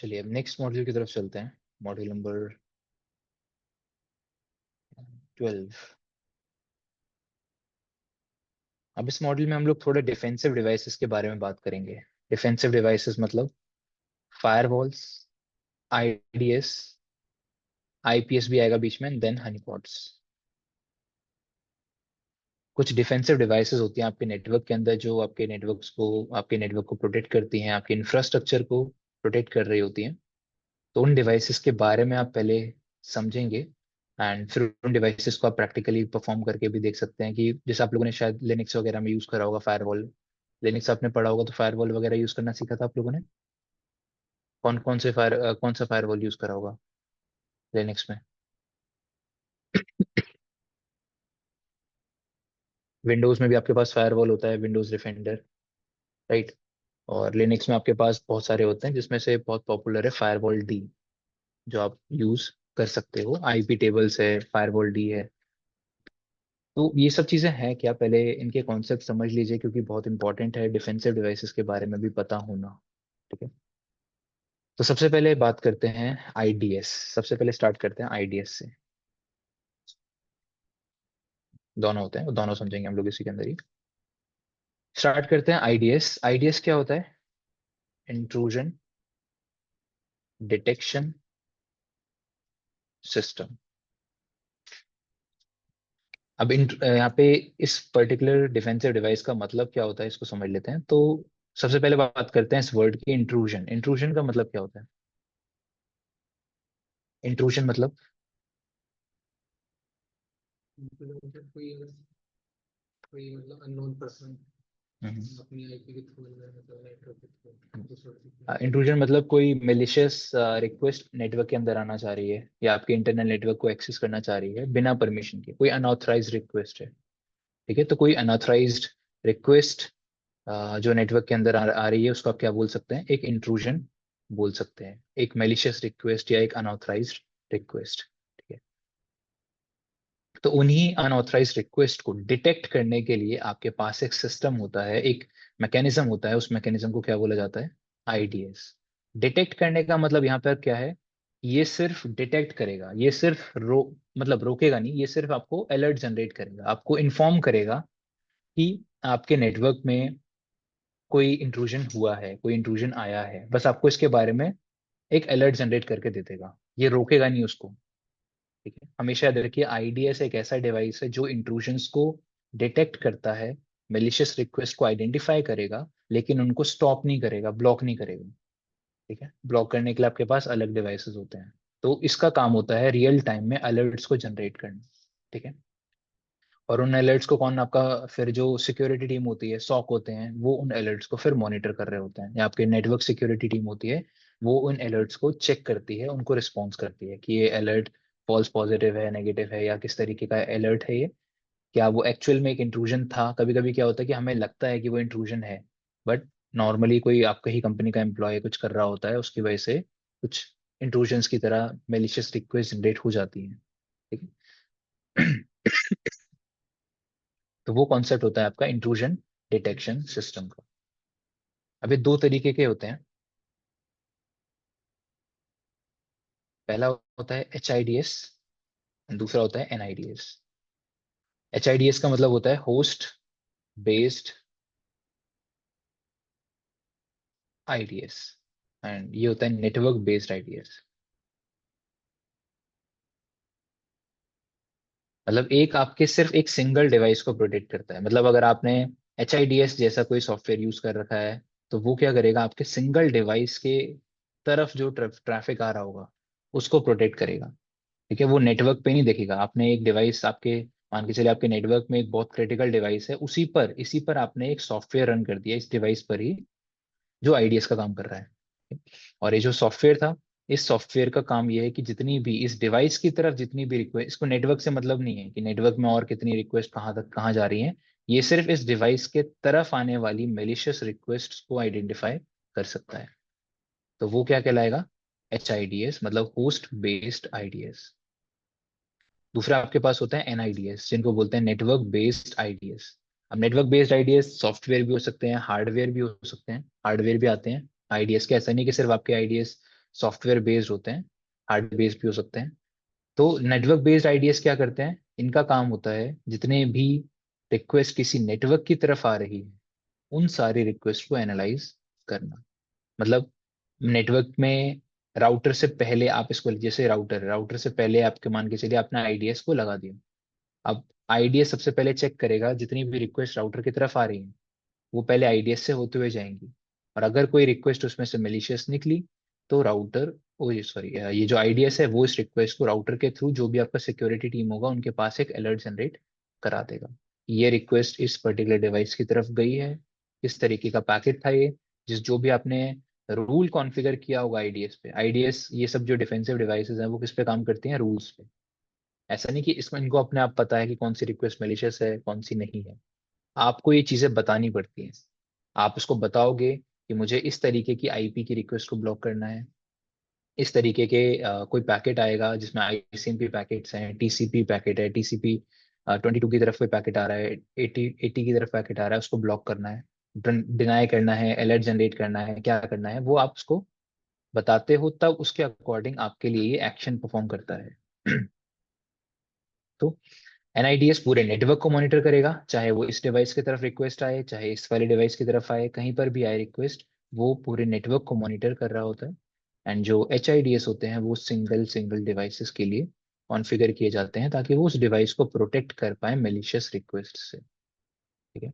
चलिए अब next module की तरफ चलते हैं। Module number 12। अब इस मॉड्यूल में हम लोग थोड़ा डिफेंसिव डिवाइसेस के बारे में बात करेंगे। डिफेंसिव डिवाइसेस मतलब फायरवॉल्स, आईडीएस, आईपीएस भी आएगा बीच में, देन हनीपॉट्स। कुछ डिफेंसिव डिवाइसेस होती हैं आपके नेटवर्क के अंदर जो आपके नेटवर्क को प्रोटेक्ट करती हैं, आपके इंफ्रास्ट्रक्चर को प्रोटेक्ट कर रही होती हैं। तो उन डिवाइसेस के बारे में आप पहले समझेंगे एंड फिर उन डिवाइसेस को आप प्रैक्टिकली परफॉर्म करके भी देख सकते हैं कि जैसे आप लोगों ने शायद लिनक्स वगैरह में यूज करा होगा फायरवॉल। लिनक्स आपने पढ़ा होगा तो फायरवॉल वगैरह यूज करना सीखा था आप लोगों ने। कौन सा फायरवॉल यूज करा होगा लिनक्स में? विंडोज में भी आपके पास फायरवॉल होता है, विंडोज डिफेंडर, राइट। और लिनक्स में आपके पास बहुत सारे होते हैं जिसमें से बहुत पॉपुलर है फायरवॉल डी, जो आप यूज कर सकते हो। आईपी टेबल्स है, फायरवॉल डी है। तो ये सब चीजें हैं क्या, पहले इनके कॉन्सेप्ट समझ लीजिए क्योंकि बहुत इंपॉर्टेंट है डिफेंसिव डिवाइसेस के बारे में भी पता होना। ठीक है। तो सबसे पहले बात करते हैं आईडीएस। सबसे पहले स्टार्ट करते हैं आईडीएस से। दोनों होते हैं, वो दोनों समझेंगे हम लोग इसी के अंदर ही। स्टार्ट करते हैं आईडीएस। आईडीएस क्या होता है? Intrusion detection system. अब यहाँ पे इस पर्टिकुलर डिफेंसिव डिवाइस का मतलब क्या होता है इसको समझ लेते हैं। तो सबसे पहले बात करते हैं इस वर्ड की, इंट्रूजन। इंट्रूजन का मतलब क्या होता है? इंट्रूजन मतलब मतलब कोई मतलब अननोन पर्सन अपनी आईपी के थ्रू मतलब नेटवर्क के थ्रू दूसरों इंट्रूजन मतलब कोई मेलिशियस रिक्वेस्ट नेटवर्क के अंदर आना चाह रही है या आपके इंटरनल नेटवर्क को एक्सेस करना चाह रही है बिना परमिशन के, कोई अनऑथराइज रिक्वेस्ट है। ठीक है। तो कोई अनऑथराइज्ड रिक्वेस्ट जो नेटवर्क के अंदर आ रही है उसको आप क्या बोल सकते हैं? एक इंट्रूजन बोल सकते हैं, एक मेलिशियस रिक्वेस्ट या एक अनऑथराइज्ड रिक्वेस्ट। ठीक है। तो उन्हीं अनऑथराइज्ड रिक्वेस्ट को डिटेक्ट करने के लिए आपके पास एक सिस्टम होता है, एक मैकेनिज्म होता है। उस मैकेनिज्म को क्या बोला जाता है? आईडीएस। डिटेक्ट करने का मतलब यहाँ पर क्या है? ये सिर्फ डिटेक्ट करेगा, ये सिर्फ मतलब रोकेगा नहीं, ये सिर्फ आपको अलर्ट जनरेट करेगा, आपको इन्फॉर्म करेगा कि आपके नेटवर्क में कोई इंट्रूजन हुआ है, कोई इंट्रूजन आया है। बस आपको इसके बारे में एक अलर्ट जनरेट करके दे देगा, ये रोकेगा नहीं उसको। ठीक है। हमेशा याद रखिए आईडीएस एक ऐसा डिवाइस है जो इंट्रूजन्स को डिटेक्ट करता है, मेलिशियस रिक्वेस्ट को आइडेंटिफाई करेगा, लेकिन उनको स्टॉप नहीं करेगा, ब्लॉक नहीं करेगा। ठीक है। ब्लॉक करने के लिए आपके पास अलग डिवाइसेस होते हैं। तो इसका काम होता है रियल टाइम में अलर्ट्स को जनरेट करना। ठीक है। और उन अलर्ट्स को कौन, आपका फिर जो सिक्योरिटी टीम होती है, सॉक होते हैं, वो उन अलर्ट्स को फिर मॉनिटर कर रहे होते हैं, या आपके नेटवर्क सिक्योरिटी टीम होती है, वो उन अलर्ट्स को चेक करती है, उनको रिस्पॉन्स करती है कि ये अलर्ट फॉल्स पॉजिटिव है, नेगेटिव है, या किस तरीके का अलर्ट है ये, क्या वो एक्चुअल में एक इंट्रूजन था। कभी कभी क्या होता है कि हमें लगता है कि वो इंट्रूजन है, बट नॉर्मली कोई आपका ही कंपनी का एम्प्लॉय कुछ कर रहा होता है, उसकी वजह से कुछ इंट्रूजन्स की तरह मेलिशियस रिक्वेस्ट जनरेट हो जाती है। ठीक है। तो वो कॉन्सेप्ट होता है आपका इंट्रूजन डिटेक्शन सिस्टम का। अभी दो तरीके के होते हैं। पहला होता है HIDS, दूसरा होता है NIDS। HIDS का मतलब होता है होस्ट बेस्ड IDS, एंड ये होता है नेटवर्क बेस्ड IDS। मतलब एक आपके सिर्फ एक सिंगल डिवाइस को प्रोटेक्ट करता है। मतलब अगर आपने HIDS जैसा कोई सॉफ्टवेयर यूज कर रखा है तो वो क्या करेगा, आपके सिंगल डिवाइस के तरफ जो ट्रैफिक आ रहा होगा उसको प्रोटेक्ट करेगा। ठीक है। वो नेटवर्क पे नहीं देखेगा। आपने एक डिवाइस आपके, मान के चलिए आपके नेटवर्क में एक बहुत क्रिटिकल डिवाइस है, उसी पर इसी पर आपने एक सॉफ्टवेयर रन कर दिया, इस डिवाइस पर ही, जो आईडीएस का काम कर रहा है। और ये जो सॉफ्टवेयर था, इस सॉफ्टवेयर का काम ये है कि जितनी भी इस डिवाइस की तरफ जितनी भी रिक्वेस्ट, इसको नेटवर्क से मतलब नहीं है कि नेटवर्क में और कितनी रिक्वेस्ट कहाँ तक कहाँ जा रही हैं, ये सिर्फ इस डिवाइस के तरफ आने वाली मेलिशियस रिक्वेस्ट को आइडेंटिफाई कर सकता है। तो वो क्या कहलाएगा? HIDS, मतलब होस्ट बेस्ड आईडीएस। दूसरा आपके पास होता है NIDS, जिनको बोलते हैं नेटवर्क बेस्ड आईडीएस। अब नेटवर्क बेस्ड आईडीएस सॉफ्टवेयर भी हो सकते हैं, हार्डवेयर भी हो सकते हैं, हार्डवेयर भी आते हैं आईडीएस के। ऐसा नहीं कि सिर्फ आपके आईडीएस सॉफ्टवेयर बेस्ड होते हैं, हार्डवेयर बेस्ड भी हो सकते हैं। तो नेटवर्क बेस्ड आईडीएस क्या करते हैं, इनका काम होता है जितने भी रिक्वेस्ट किसी नेटवर्क की तरफ आ रही है उन सारी रिक्वेस्ट को एनालाइज करना। मतलब नेटवर्क में राउटर से पहले आप इसको, जैसे राउटर से पहले आपके मान के चलिए आपने आईडीएस को लगा दिया। अब आईडीएस सबसे पहले चेक करेगा जितनी भी रिक्वेस्ट राउटर की तरफ आ रही है वो पहले आईडीएस से होते हुए जाएंगी, और अगर कोई रिक्वेस्ट उसमें से मेलिशियस निकली तो राउटर, ओ ये सॉरी, ये जो आईडीएस है वो इस रिक्वेस्ट को राउटर के थ्रू जो भी आपका सिक्योरिटी टीम होगा उनके पास एक अलर्ट जनरेट करा देगा। ये रिक्वेस्ट इस पर्टिकुलर डिवाइस की तरफ गई है, किस तरीके का पैकेट था ये, जिस जो भी आपने रूल कॉन्फ़िगर किया होगा आईडीएस पे। आईडीएस ये सब जो डिफेंसिव डिवाइसेस हैं वो किस पे काम करती हैं, रूल्स पे। ऐसा नहीं कि इसमें इनको अपने आप पता है कि कौन सी रिक्वेस्ट मेलिशियस है कौन सी नहीं है, आपको ये चीजें बतानी पड़ती हैं। आप उसको बताओगे कि मुझे इस तरीके की आईपी की रिक्वेस्ट को ब्लॉक करना है, इस तरीके के कोई पैकेट आएगा जिसमें आईसीएमपी पैकेट्स हैं, टीसीपी पैकेट है, टीसीपी 22 की तरफ कोई पैकेट आ रहा है, 80 की तरफ पैकेट आ रहा है, उसको ब्लॉक करना है, डिनाई करना है, अलर्ट जनरेट करना है, क्या करना है वो आप उसको बताते हो, तब उसके अकॉर्डिंग आपके लिए ये एक्शन परफॉर्म करता है। तो एनआईडीएस पूरे नेटवर्क को मॉनिटर करेगा, चाहे वो इस डिवाइस की तरफ रिक्वेस्ट आए चाहे इस वाले डिवाइस की तरफ आए, कहीं पर भी आए रिक्वेस्ट वो पूरे नेटवर्क को मॉनिटर कर रहा होता है। एंड जो एचआईडीएस होते हैं वो सिंगल सिंगल डिवाइसेस के लिए कॉन्फ़िगर किए जाते हैं ताकि वो उस डिवाइस को प्रोटेक्ट कर पाए मेलिशियस रिक्वेस्ट से। ठीक है।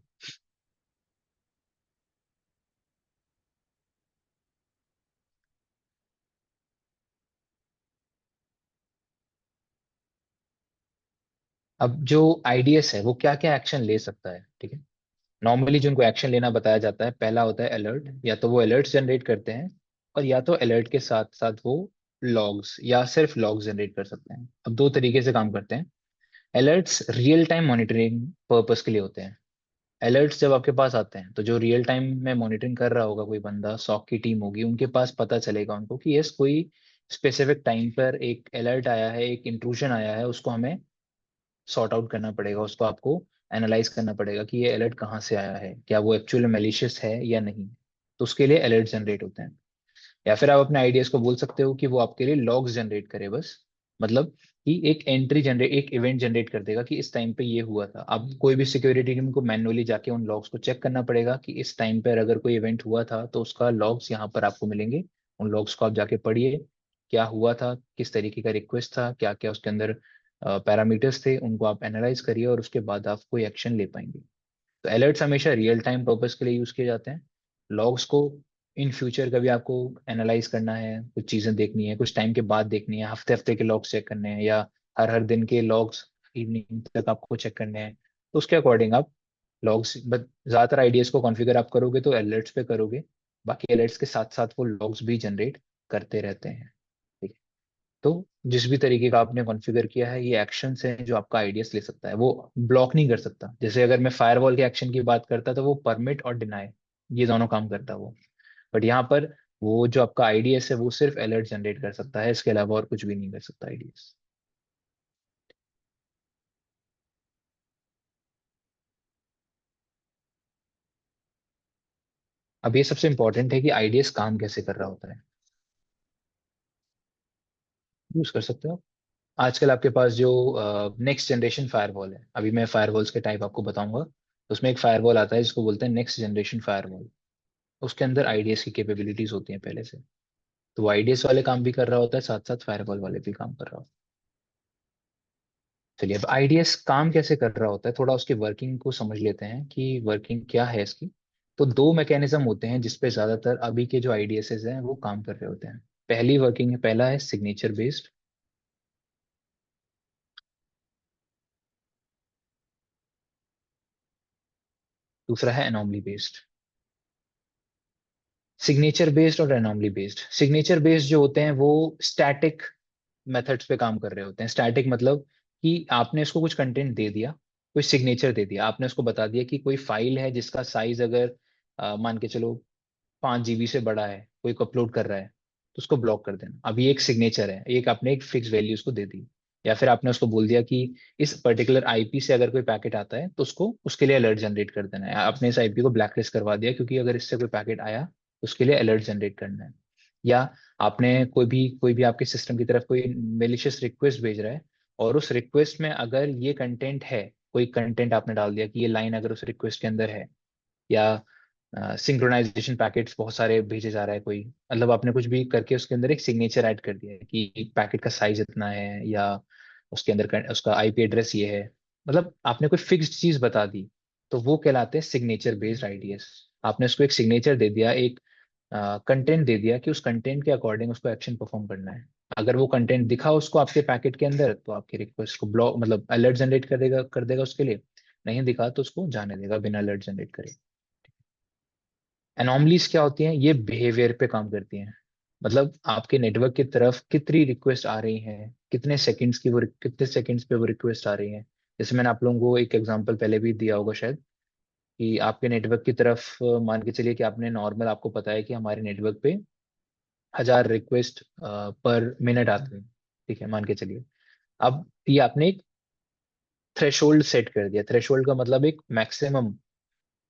अब जो आईडीएस है वो क्या क्या एक्शन ले सकता है, ठीक है। नॉर्मली जिनको एक्शन लेना बताया जाता है, पहला होता है अलर्ट, या तो वो अलर्ट्स जनरेट करते हैं, और या तो अलर्ट के साथ साथ वो लॉग्स या सिर्फ लॉग्स जनरेट कर सकते हैं। अब दो तरीके से काम करते हैं। Alerts real time monitoring purpose के लिए होते हैं। अलर्ट्स जब आपके पास आते हैं तो जो रियल टाइम में मॉनिटरिंग कर रहा होगा कोई बंदा, सॉक की टीम होगी, उनके पास पता चलेगा उनको कि यस कोई स्पेसिफिक टाइम पर एक अलर्ट आया है, एक इंट्रूजन आया है, उसको हमें सॉर्ट आउट करना पड़ेगा, उसको आपको एनालाइज करना पड़ेगा कि ये अलर्ट कहाँ से आया है, क्या वो एक्चुअली मेलिशियस है या नहीं। तो उसके लिए अलर्ट जनरेट होते हैं। या फिर आप अपने आइडियाज को बोल सकते हो कि वो आपके लिए लॉग्स जनरेट करे बस। मतलब कि एक एंट्री जनरेट, एक इवेंट जनरेट कर देगा कि इस टाइम पे ये हुआ था। अब कोई भी सिक्योरिटी टीम को मैन्युअली जाके उन लॉग्स को चेक करना पड़ेगा कि इस टाइम पर अगर कोई इवेंट हुआ था तो उसका लॉग्स यहाँ पर आपको मिलेंगे। उन लॉग्स को आप जाके पढ़िए, क्या हुआ था, किस तरीके का रिक्वेस्ट था, क्या क्या उसके अंदर पैरामीटर्स थे, उनको आप एनालाइज करिए और उसके बाद आप कोई एक्शन ले पाएंगे। तो अलर्ट्स हमेशा रियल टाइम पर्पस के लिए यूज किए जाते हैं। लॉग्स को इन फ्यूचर कभी आपको एनालाइज करना है, कुछ चीजें देखनी है, कुछ टाइम के बाद देखनी है, हफ्ते हफ्ते के लॉग्स चेक करने हैं, या हर हर दिन के लॉग्स इवनिंग तक आपको चेक करने हैं, तो उसके अकॉर्डिंग आप लॉग्स, बट ज्यादातर आइडियाज को कॉन्फ़िगर आप करोगे तो अलर्ट्स पे करोगे। बाकी अलर्ट्स के साथ साथ वो लॉग्स भी जनरेट करते रहते हैं। ठीक है। तो जिस भी तरीके का आपने कॉन्फ़िगर किया है ये एक्शंस हैं जो आपका आईडीएस ले सकता है, वो ब्लॉक नहीं कर सकता। जैसे अगर मैं फायरवॉल के एक्शन की बात करता तो वो परमिट और डिनाई, ये दोनों काम करता है वो। बट यहाँ पर वो जो आपका आईडीएस है वो सिर्फ अलर्ट जनरेट कर सकता है, इसके अलावा और कुछ भी नहीं कर सकता आईडीएस। अब ये सबसे इंपॉर्टेंट है कि आईडीएस काम कैसे कर रहा होता है। यूज कर सकते हो। आजकल आपके पास जो नेक्स्ट जनरेशन फायरवॉल है, अभी मैं फायरवॉल्स के टाइप आपको बताऊंगा, तो उसमें एक फायरवॉल आता है जिसको बोलते हैं नेक्स्ट जनरेशन फायरवॉल। उसके अंदर आईडीएस की कैपेबिलिटीज होती हैं पहले से। तो वो आईडीएस वाले काम भी कर रहा होता है, साथ साथ फायरवॉल वाले भी काम कर रहा होता है। चलिए अब आईडीएस काम कैसे कर रहा होता है, थोड़ा उसकी वर्किंग को समझ लेते हैं कि वर्किंग क्या है इसकी। तो दो मैकेनिज्म होते हैं जिसपे ज्यादातर अभी के जो आईडीएस हैं वो काम कर रहे होते हैं। पहली वर्किंग है, पहला है सिग्नेचर बेस्ड, दूसरा है एनॉमली बेस्ड। सिग्नेचर बेस्ड और एनॉमली बेस्ड, सिग्नेचर बेस्ड जो होते हैं वो स्टैटिक मेथड्स पे काम कर रहे होते हैं। स्टैटिक मतलब कि आपने इसको कुछ कंटेंट दे दिया, कोई सिग्नेचर दे दिया, आपने उसको बता दिया कि कोई फाइल है जिसका साइज अगर मान के चलो 5 जीबी से बड़ा है, कोई को अपलोड कर रहा है, तो उसको ब्लॉक कर देना। अब ये एक सिग्नेचर है, एक आपने एक फिक्स वैल्यू उसको दे दी। या फिर आपने उसको बोल दिया कि इस पर्टिकुलर आईपी से अगर कोई पैकेट आता है तो उसको उसके लिए अलर्ट जनरेट कर देना है। आपने इस आईपी को ब्लैकलिस्ट करवा दिया क्योंकि अगर इससे कोई पैकेट आया तो उसके लिए अलर्ट जनरेट करना है। या आपने कोई भी आपके सिस्टम की तरफ कोई मेलिशियस रिक्वेस्ट भेज रहा है, और उस रिक्वेस्ट में अगर ये कंटेंट है, कोई कंटेंट आपने डाल दिया कि ये लाइन अगर उस रिक्वेस्ट के अंदर है, या सिंक्रोनाइजेशन पैकेट्स बहुत सारे भेजे जा रहा है कोई, मतलब आपने कुछ भी करके उसके अंदर एक सिग्नेचर ऐड कर दिया है कि पैकेट का साइज इतना है, या उसके अंदर उसका आईपी एड्रेस ये है, मतलब आपने कोई फिक्स्ड चीज बता दी, तो वो कहलाते हैं सिग्नेचर बेस्ड आईडीएस। आपने उसको एक सिग्नेचर दे दिया, एक कंटेंट दे दिया कि उस कंटेंट के अकॉर्डिंग उसको एक्शन परफॉर्म करना है। अगर वो कंटेंट दिखा उसको आपके पैकेट के अंदर, तो आपकी रिक्वेस्ट को ब्लॉक मतलब अलर्ट जनरेट कर देगा उसके लिए। नहीं दिखा तो उसको जाने देगा बिना अलर्ट जनरेट करे। एनॉमलीज क्या होती हैं? ये बिहेवियर पे काम करती हैं। मतलब आपके नेटवर्क की तरफ कितनी रिक्वेस्ट आ रही हैं, कितने सेकंड्स पे वो रिक्वेस्ट आ रही हैं। जैसे मैंने आप लोगों को एक एग्जांपल पहले भी दिया होगा शायद, कि आपके नेटवर्क की तरफ मान के चलिए कि आपने नॉर्मल, आपको पता है कि हमारे नेटवर्क पे 1000 रिक्वेस्ट पर मिनट आते हैं। ठीक है, मान के चलिए। अब ये आपने एक थ्रेशोल्ड सेट कर दिया। थ्रेशोल्ड का मतलब एक मैक्सिमम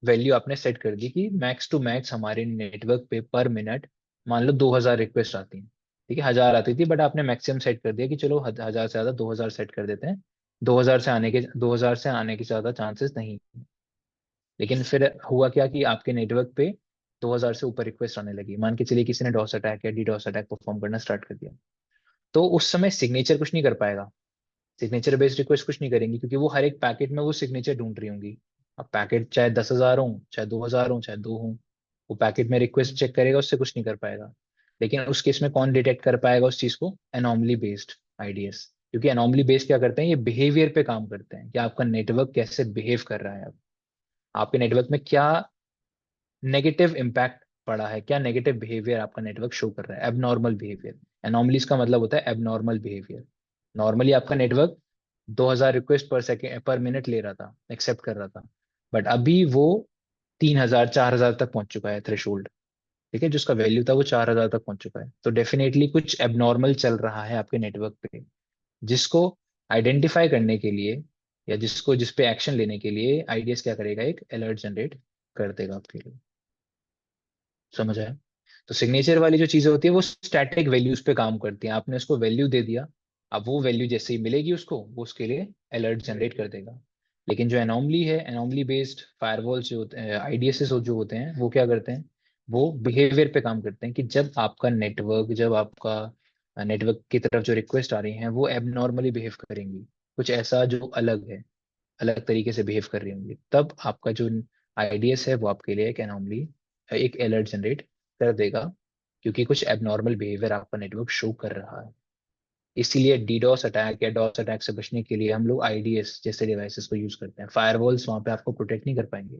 वैल्यू आपने सेट कर दी कि मैक्स टू मैक्स हमारे नेटवर्क पे पर मिनट मान लो 2000 रिक्वेस्ट आती हैं। ठीक है, 1000 आती थी, बट आपने मैक्सिमम सेट कर दिया कि चलो 1000 से ज्यादा 2000 सेट कर देते हैं। 2000 से आने के ज्यादा चांसेस नहीं है। लेकिन फिर हुआ क्या कि आपके नेटवर्क पे 2000 से ऊपर रिक्वेस्ट आने लगी। मान के चलिए किसी ने डॉस अटैक या डीडॉस अटैक परफॉर्म करना स्टार्ट कर दिया। तो उस समय सिग्नेचर कुछ नहीं कर पाएगा। सिग्नेचर बेस्ड रिक्वेस्ट कुछ नहीं करेंगी, क्योंकि वो हर एक पैकेट में वो सिग्नेचर ढूंढ रही होंगी। अब पैकेट चाहे 10,000 हो, चाहे 2,000 हो, चाहे 2 हो, वो पैकेट में रिक्वेस्ट चेक करेगा, उससे कुछ नहीं कर पाएगा। लेकिन उस केस में कौन डिटेक्ट कर पाएगा उस चीज को? Anomaly based IDs. क्योंकि एनॉमली बेस्ड क्या करते हैं, ये बिहेवियर पे काम करते हैं कि आपका नेटवर्क कैसे बिहेव कर रहा है। अब आपके नेटवर्क में क्या नेगेटिव इम्पैक्ट पड़ा है, क्या नेगेटिव बिहेवियर आपका नेटवर्क शो कर रहा है, एबनॉर्मल बिहेवियर। एनॉमलीज का मतलब होता है एबनॉर्मल बिहेवियर। नॉर्मली आपका नेटवर्क 2000 रिक्वेस्ट पर सेकेंड पर मिनट ले रहा था, एक्सेप्ट कर रहा था, बट अभी वो 3000 4000 तक पहुंच चुका है थ्रेशोल्ड। ठीक है, जिसका वैल्यू था वो 4000 तक पहुंच चुका है। तो डेफिनेटली कुछ एबनॉर्मल चल रहा है आपके नेटवर्क पे, जिसको आइडेंटिफाई करने के लिए, या जिस पे एक्शन लेने के लिए आईडीएस क्या करेगा, एक अलर्ट जनरेट कर देगा आपके लिए। समझ आया? तो सिग्नेचर वाली जो चीजें होती है वो स्टैटिक वैल्यूज पे काम करती हैं। आपने उसको वैल्यू दे दिया, अब वो वैल्यू जैसे ही मिलेगी उसको, वो उसके लिए अलर्ट जनरेट कर देगा। लेकिन जो एनॉमली है, एनॉमली बेस्ड फायरवॉल्स जो होते हैं, आईडीएसएस जो होते हैं, वो क्या करते हैं? वो बिहेवियर पे काम करते हैं कि जब आपका नेटवर्क की तरफ जो रिक्वेस्ट आ रही हैं वो एबनॉर्मली बिहेव करेंगी, कुछ ऐसा जो अलग है, अलग तरीके से बिहेव कर रही होंगी, तब आपका जो आईडीएस है वो आपके लिए एक एनॉमली, एक अलर्ट जनरेट कर देगा, क्योंकि कुछ एबनॉर्मल बिहेवियर आपका नेटवर्क शो कर रहा है। इसीलिए डीडोस अटैक या डॉस अटैक से बचने के लिए हम लोग आईडीएस जैसे डिवाइसेस को यूज करते हैं। फायरवॉल्स वहां पे आपको प्रोटेक्ट नहीं कर पाएंगे।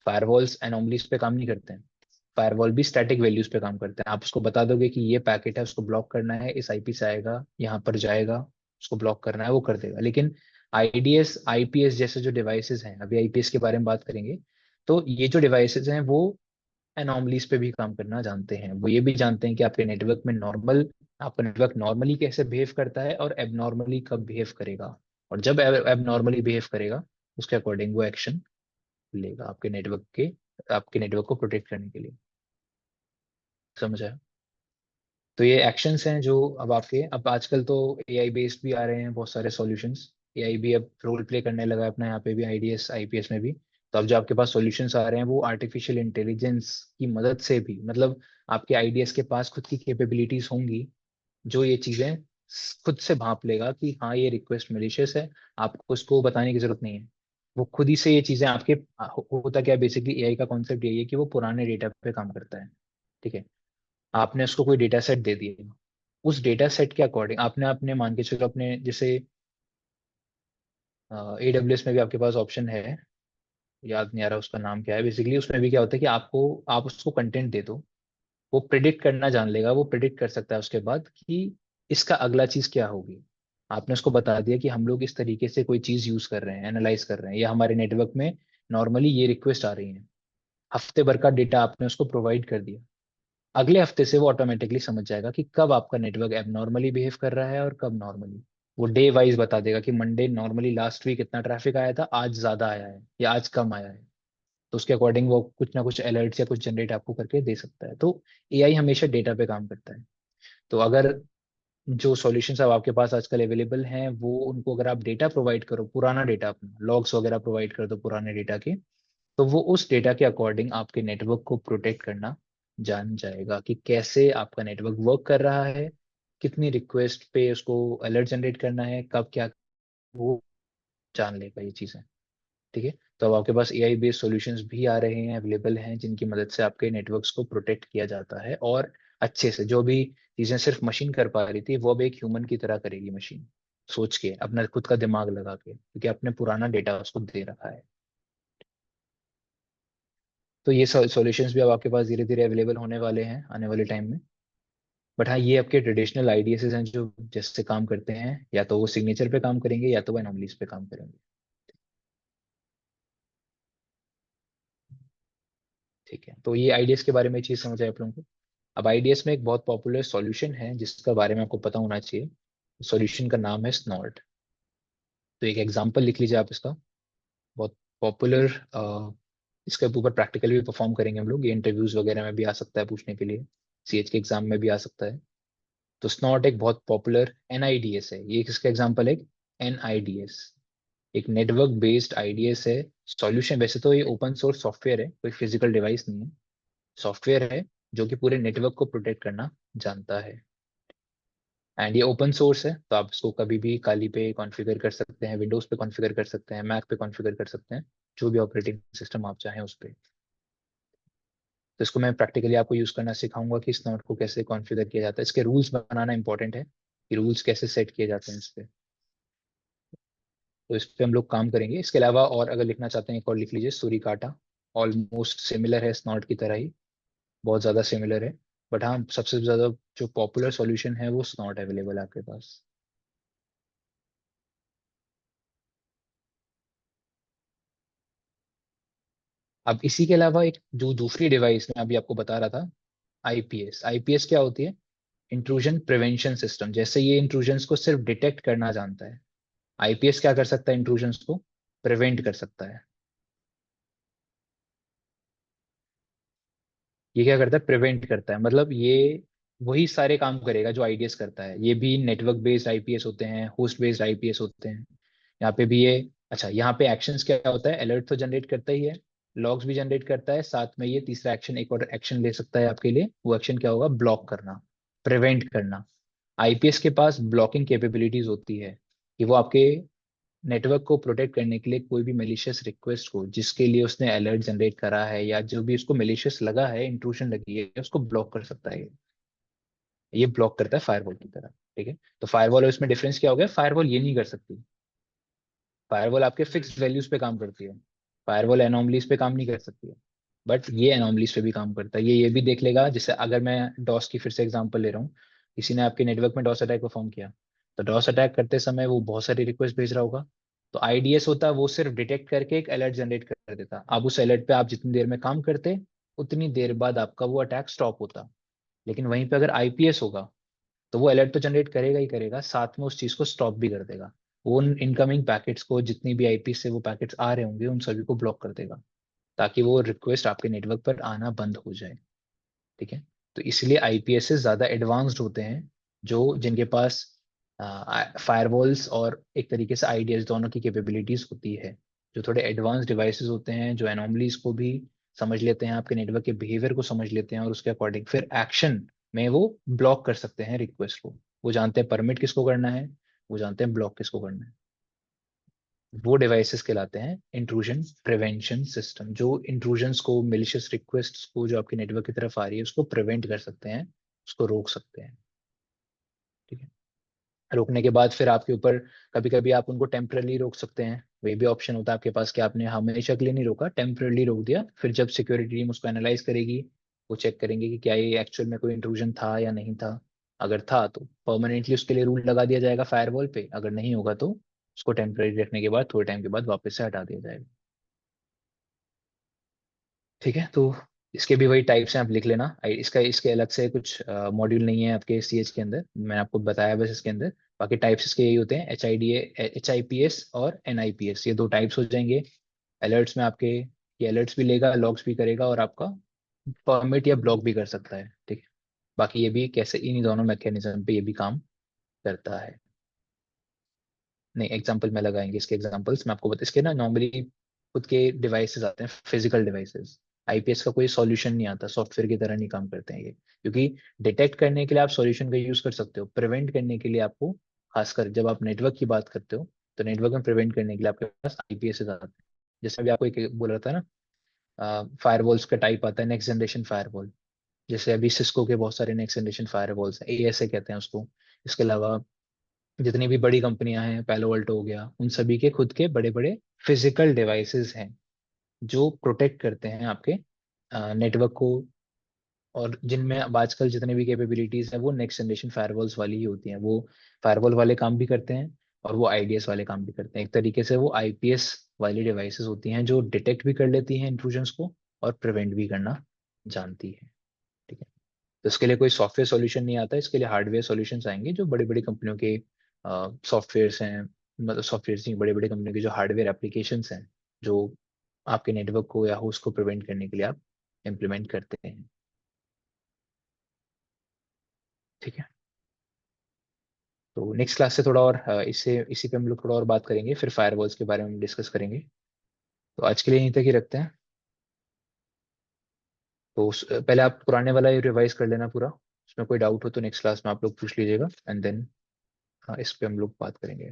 फायरवॉल्स एनोमलीज पे काम नहीं करते हैं। फायरवॉल भी स्टैटिक वैल्यूज पे काम करते हैं। आप उसको बता दोगे कि ये पैकेट है, उसको ब्लॉक करना है, इस आईपी से आएगा, यहाँ पर जाएगा, उसको ब्लॉक करना है, वो कर देगा। लेकिन आईडीएस आईपीएस जैसे जो डिवाइसेस हैं, अभी आईपीएस के बारे में बात करेंगे, तो ये जो डिवाइसेस हैं वो एनॉमलीज पे भी काम करना जानते हैं। वो ये भी जानते हैं कि आपका नेटवर्क नॉर्मली कैसे बिहेव करता है और एबनॉर्मली कब बिहेव करेगा। और जब एबनॉर्मली बिहेव करेगा, उसके अकॉर्डिंग वो एक्शन लेगा आपके नेटवर्क को प्रोटेक्ट करने के लिए। समझ आया? तो ये एक्शंस हैं जो अब आजकल तो एआई बेस्ड भी आ रहे हैं बहुत सारे सॉल्यूशंस। एआई भी अब रोल प्ले करने लगा है अपना, यहाँ पे भी आईडीएस आईपीएस में भी। तो अब जो आपके पास सॉल्यूशंस आ रहे हैं वो आर्टिफिशियल इंटेलिजेंस की मदद से भी, मतलब आपके आईडीएस के पास खुद की कैपेबिलिटीज होंगी, जो ये चीजें खुद से भांप लेगा कि हाँ ये रिक्वेस्ट मेलिशियस है, आपको उसको बताने की जरूरत नहीं है। वो खुद ही से ये चीजें होता क्या है बेसिकली, एआई का कॉन्सेप्ट यही है कि वो पुराने डेटा पे काम करता है। ठीक है, आपने उसको कोई डेटा सेट दे दिया, उस डेटा सेट के अकॉर्डिंग आपने अपने मान के चलो अपने जैसे एडब्ल्यूएस में भी आपके पास ऑप्शन है, याद नहीं आ रहा उसका नाम क्या है। बेसिकली उसमें भी क्या होता है कि आप उसको कंटेंट दे दो, वो प्रिडिक्ट करना जान लेगा। वो प्रिडिक्ट कर सकता है उसके बाद कि इसका अगला चीज क्या होगी। आपने उसको बता दिया कि हम लोग इस तरीके से कोई चीज यूज कर रहे हैं, एनालाइज कर रहे हैं, या हमारे नेटवर्क में नॉर्मली ये रिक्वेस्ट आ रही है। हफ्ते भर का डेटा आपने उसको प्रोवाइड कर दिया। अगले हफ्ते से वो ऑटोमेटिकली समझ जाएगा कि कब आपका नेटवर्क एबनॉर्मली बिहेव कर रहा है और कब नॉर्मली। वो डे वाइज बता देगा कि मंडे नॉर्मली लास्ट वीक इतना ट्रैफिक आया था, आज ज्यादा आया है या आज कम आया है। तो उसके अकॉर्डिंग वो कुछ ना कुछ अलर्ट्स या कुछ जनरेट आपको करके दे सकता है। तो एआई हमेशा डेटा पे काम करता है। तो अगर जो सॉल्यूशंस अब आपके पास आजकल अवेलेबल हैं, वो उनको अगर आप डेटा प्रोवाइड करो, पुराना डेटा अपना लॉग्स वगैरह प्रोवाइड कर दो पुराने डेटा के, तो वो उस डेटा के अकॉर्डिंग आपके नेटवर्क को प्रोटेक्ट करना जान जाएगा कि कैसे आपका नेटवर्क वर्क कर रहा है, कितनी रिक्वेस्ट पे उसको अलर्ट जनरेट करना है, कब क्या, वो जान लेगा ये चीजें। ठीक है, तो अब आपके पास एआई बेस्ड सॉल्यूशंस भी आ रहे हैं, अवेलेबल हैं, जिनकी मदद से आपके नेटवर्क्स को प्रोटेक्ट किया जाता है, और अच्छे से जो भी चीजें सिर्फ मशीन कर पा रही थी वो अब एक ह्यूमन की तरह करेगी मशीन, सोच के अपना खुद का दिमाग लगा के, क्योंकि आपने पुराना डेटा उसको दे रखा है। तो ये सॉल्यूशंस भी अब आपके पास धीरे धीरे अवेलेबल होने वाले हैं आने वाले टाइम में। बट हाँ, ये आपके ट्रेडिशनल आईडीएस हैं जो जैसे काम करते हैं, या तो वो सिग्नेचर पे काम करेंगे या तो वो एनोमलीज पे काम करेंगे। ठीक है, तो ये आईडीएस के बारे में चीज समझ आए आप लोगों को। अब आईडीएस में एक बहुत पॉपुलर सॉल्यूशन है जिसका बारे में आपको पता होना चाहिए। सॉल्यूशन का नाम है स्नॉर्ट। तो एक एग्जांपल लिख लीजिए आप इसका, बहुत पॉपुलर। इसके ऊपर प्रैक्टिकल भी परफॉर्म करेंगे हम लोग, ये इंटरव्यूज वगैरह में भी आ सकता है पूछने के लिए, सीएच के एग्जाम में भी आ सकता है। तो स्नॉट एक बहुत पॉपुलर एनआईडीएस है। ये किसका एग्जांपल है? एनआईडीएस एक नेटवर्क बेस्ड आईडीएस है सॉल्यूशन। वैसे तो ये ओपन सोर्स सॉफ्टवेयर है, कोई फिजिकल डिवाइस नहीं है, सॉफ्टवेयर है जो कि पूरे नेटवर्क को प्रोटेक्ट करना जानता है। एंड ये ओपन सोर्स है, तो आप इसको कभी भी काली पे कॉन्फ़िगर कर सकते हैं, विंडोज पे कॉन्फ़िगर कर सकते हैं, मैक पे कॉन्फ़िगर कर सकते हैं, जो भी ऑपरेटिंग सिस्टम आप चाहें उस पे। तो इसको मैं प्रैक्टिकली आपको यूज करना सिखाऊंगा कि इस नोट को कैसे कॉन्फ़िगर किया जाता है, इसके रूल्स बनाना इंपॉर्टेंट है कि रूल्स कैसे सेट किए जाते हैं इस पे। तो इस पे हम लोग काम करेंगे। इसके अलावा और अगर लिखना चाहते हैं एक और लिख लीजिए, सूरिकाटा। ऑलमोस्ट सिमिलर है स्नॉट की तरह ही, बहुत ज़्यादा सिमिलर है। बट हाँ, सबसे ज़्यादा जो पॉपुलर सॉल्यूशन है वो स्नॉट अवेलेबल है आपके पास। अब इसी के अलावा एक जो दूसरी डिवाइस मैं अभी आपको बता रहा था, आईपीएस। आईपीएस क्या होती है? Intrusion prevention system. जैसे ये इंट्रूजन्स को सिर्फ डिटेक्ट करना जानता है, आईपीएस क्या कर सकता है? इंट्रूजन्स को प्रिवेंट कर सकता है। ये क्या करता है? प्रिवेंट करता है। मतलब ये वही सारे काम करेगा जो आईडीएस करता है। ये भी नेटवर्क बेस्ड आईपीएस होते हैं, होस्ट बेस्ड आईपीएस होते हैं। यहाँ पे भी ये, अच्छा यहाँ पे एक्शंस क्या होता है? अलर्ट तो जनरेट करता ही है, लॉग्स भी जनरेट करता है, साथ में ये तीसरा एक्शन, एक और एक्शन ले सकता है आपके लिए। वो एक्शन क्या होगा? ब्लॉक करना, प्रिवेंट करना। आईपीएस के पास ब्लॉकिंग कैपेबिलिटीज होती है कि वो आपके नेटवर्क को प्रोटेक्ट करने के लिए कोई भी मेलिशियस रिक्वेस्ट को, जिसके लिए उसने अलर्ट जनरेट करा है या जो भी उसको मेलिशियस लगा है, इंट्रूशन लगी है, उसको ब्लॉक कर सकता है। ये ब्लॉक करता है फायरवॉल की तरह। ठीक है, तो फायरवॉल और इसमें डिफरेंस क्या हो गया? फायरवॉल ये नहीं कर सकती, फायरवॉल आपके फिक्स्ड वैल्यूज पे काम करती है, फायरवॉल एनोमलीज पे काम नहीं कर सकती है। बट ये एनोमलीज पे भी काम करता है। ये भी देख लेगा। जैसे अगर मैं डॉस की फिर से एग्जांपल ले रहा हूँ, किसी ने आपके नेटवर्क में डॉस अटैक परफॉर्म किया, तो डॉस अटैक करते समय वो बहुत सारी रिक्वेस्ट भेज रहा होगा। तो आईडीएस होता, वो सिर्फ डिटेक्ट करके एक अलर्ट जनरेट कर देता। अब उस अलर्ट पे आप जितनी देर में काम करते, उतनी देर बाद आपका वो अटैक स्टॉप होता। लेकिन वहीं पे अगर आईपीएस होगा, तो वो अलर्ट तो जनरेट करेगा ही करेगा, साथ में उस चीज को स्टॉप भी कर देगा। वो उन इनकमिंग पैकेट्स को, जितनी भी आईपी से वो पैकेट्स आ रहे होंगे, उन सभी को ब्लॉक कर देगा, ताकि वो रिक्वेस्ट आपके नेटवर्क पर आना बंद हो जाए। ठीक है, तो इसलिए आईपीएस से ज्यादा एडवांस्ड होते हैं, जो जिनके पास फायरवॉल्स और एक तरीके से आईडीएस दोनों की कैपेबिलिटीज होती है, जो थोड़े एडवांस डिवाइसेस होते हैं, जो एनोमलीज को भी समझ लेते हैं, आपके नेटवर्क के बिहेवियर को समझ लेते हैं, और उसके अकॉर्डिंग फिर एक्शन में वो ब्लॉक कर सकते हैं रिक्वेस्ट को। वो जानते हैं परमिट किसको करना है, वो जानते हैं ब्लॉक किसको करना है। वो डिवाइसेस कहलाते हैं इंट्रूजन प्रिवेंशन सिस्टम, जो इंट्रूजन्स को, मिलिशियस रिक्वेस्ट्स को जो आपके नेटवर्क की तरफ आ रही है, उसको प्रिवेंट कर सकते हैं, उसको रोक सकते हैं। ठीक है, रोकने के बाद फिर आपके ऊपर, कभी कभी आप उनको टेम्परली रोक सकते हैं, वही भी ऑप्शन होता है आपके पास कि आपने हमेशा के लिए नहीं रोका, टेम्परली रोक दिया। फिर जब सिक्योरिटी टीम उसको एनालाइज करेगी, वो चेक करेंगे कि क्या ये एक्चुअल में कोई इंट्रूजन था या नहीं था। अगर था तो परमानेंटली उसके लिए रूल लगा दिया जाएगा फायरवॉल पे, अगर नहीं होगा तो उसको टेम्पररी रखने के बाद थोड़े टाइम के बाद वापस से हटा दिया जाएगा। ठीक है, तो इसके भी वही टाइप्स हैं, आप लिख लेना। इसका इसके अलग से कुछ मॉड्यूल नहीं है आपके सीएच के अंदर, मैंने आपको बताया बस इसके अंदर। बाकी टाइप्स इसके यही होते हैं, एच आई पी एस और एन आई पी एस, ये दो टाइप्स हो जाएंगे अलर्ट्स में आपके। ये अलर्ट्स भी लेगा, लॉग्स भी करेगा और आपका परमिट या ब्लॉक भी कर सकता है। ठीक है, बाकी ये भी कैसे इन दोनों मैकेनिज्म पे ये भी काम करता है। नहीं, एग्जांपल में लगाएंगे, इसके एग्जांपल्स मैं आपको बता, इसके ना नॉर्मली खुद के डिवाइसेस आते हैं, फिजिकल डिवाइसेस। आईपीएस का कोई सॉल्यूशन नहीं आता, सॉफ्टवेयर की तरह नहीं काम करते हैं ये, क्योंकि डिटेक्ट करने के लिए आप सॉल्यूशन का यूज कर सकते हो, प्रिवेंट करने के लिए आपको, खासकर जब आप नेटवर्क की बात करते हो तो नेटवर्क में प्रिवेंट करने के लिए आपके पास आईपीएस आते हैं। जैसे अभी आपको एक बोल रहा था ना, फायरवॉल्स का टाइप आता है नेक्स्ट जनरेशन फायरवॉल। जैसे अभी सिस्को के बहुत सारे नेक्स्ट जनरेशन फायरवॉल्स हैं, एएसए कहते हैं उसको। इसके अलावा जितनी भी बड़ी कंपनियां हैं, पैलो अल्टो हो गया, उन सभी के खुद के बड़े बड़े फिजिकल डिवाइसेस हैं जो प्रोटेक्ट करते हैं आपके नेटवर्क को। और जिनमें अब आजकल जितने भी कैपेबिलिटीज हैं वो नेक्स्ट जनरेशन फायरवॉल्स वाली ही होती हैं। वो फायरवॉल वाले काम भी करते हैं और वो आईडीएस वाले काम भी करते हैं। एक तरीके से वो आईपीएस वाली डिवाइसेस होती हैं जो डिटेक्ट भी कर लेती हैं इंट्रूजन्स को और प्रिवेंट भी करना जानती है। ठीक है, तो इसके लिए कोई सॉफ्टवेयर सॉल्यूशन नहीं आता, इसके लिए हार्डवेयर सॉल्यूशंस आएंगे जो बड़ी बड़ी कंपनियों के सॉफ्टवेयर्स हैं, मतलब सॉफ्टवेयर नहीं, बड़ी बड़ी कंपनियों के जो हार्डवेयर एप्लीकेशंस हैं जो आपके नेटवर्क को या होस्ट को प्रिवेंट करने के लिए आप इम्प्लीमेंट करते हैं। ठीक है, तो नेक्स्ट क्लास से थोड़ा और इससे इसी पे हम लोग थोड़ा और बात करेंगे, फिर फायरवॉल्स के बारे में डिस्कस करेंगे। तो आज के लिए यहीं तक ही रखते हैं। तो पहले आप पुराने वाला रिवाइज कर लेना पूरा, उसमें कोई डाउट हो तो नेक्स्ट क्लास में आप लोग पूछ लीजिएगा, एंड देन इस पे हम लोग बात करेंगे।